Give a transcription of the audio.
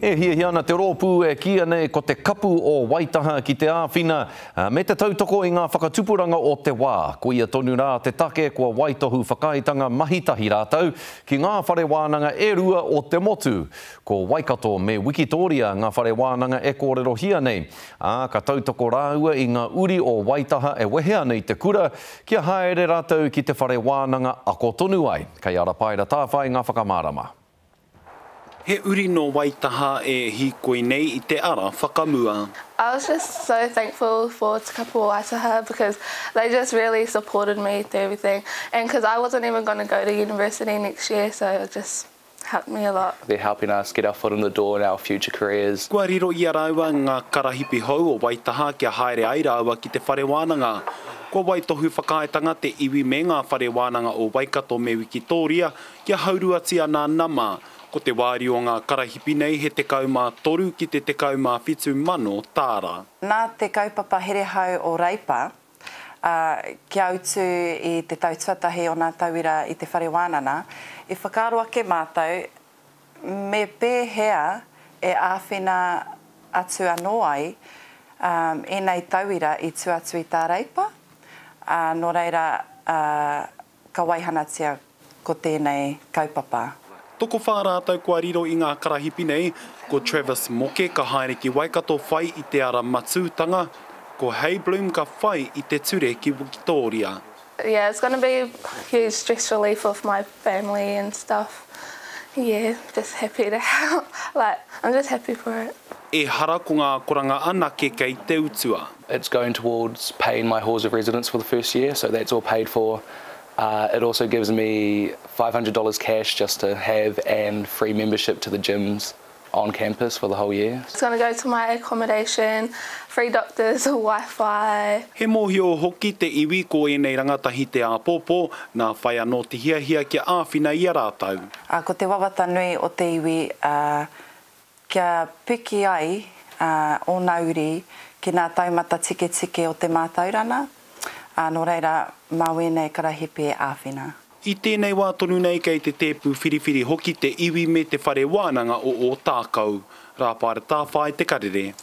E hiana te rōpū e kia nei ko te kapu o Waitaha ki te āwhina me te tautoko i ngā whakatupuranga o te wā. Ko ia tonu rā te take kua waitohu whakaitanga mahitahi rātau ki ngā whare wānanga e rua o te motu. Ko Waikato me Wikitoria ngā whare wānanga e kōrero hia nei. Ka tautoko rāua i ngā uri o Waitaha e wehea nei te kura kia haere rātau ki te whare wānanga ako tonu ai. Kei ara paira tāwhai ngā whakamārama. He uri no Waitaha e hikoi nei I te ara whakamua. I was just so thankful for Te Kapu o Waitaha because they just really supported me through everything. And because I wasn't even going to go to university next year, so it just helped me a lot. They're helping us get our foot in the door in our future careers. Kua riro I a rāua ngā karahipi hou o Waitaha kia haere ai rāua ki te whare wānanga. Kua waitohu whakaetanga te iwi me ngā whare wānanga o Waikato me Wikitoria kia hauruatia nā nama. Ko te wāri o ngā karahipi nei he te kaumā toru ki te kaumā whitu mano tāra. Nā te kaupapa herehau o Reipa, kia autu I te tautuatahi o ngā tauira I te whare wānanga, I whakaroa ke mātou, me pēhea e āwhina atu anō ai, e nei tauira I tuatu I tā Reipa, nō reira ka waihanatia ko tēnei kaupapa. Toko whārātau kua riro I ngā karahipi nei, ko Travis Moke ka haere ki Waikato whai I te ara matūtanga, ko Hey Bloom ka whai I te ture ki Wikitoria. Yeah, it's going to be a huge stress relief of my family and stuff. Yeah, just happy to help. I'm just happy for it. E hara ko ngā koranga anake kei te utua. It's going towards paying my halls of residence for the first year, so that's all paid for. It also gives me $500 cash just to have and free membership to the gyms on campus for the whole year. It's going to go to my accommodation, free doctors, Wi-Fi. He mohi o hoki te iwi ko e nei rangatahi te āpōpō, nā whai anō te hiahia kia āwhina I a rātau. Ko te wawata nui o te iwi, kia piki ai o Nauri ki nā taumata tike o te mātaurana. Nō reira, mawene karahipi e āwhina. I tēnei wā tonu nei kei te tēpu whiriwhiri hoki te iwi me te whare wānanga o tākau. Rā pāre tāwhai te karere.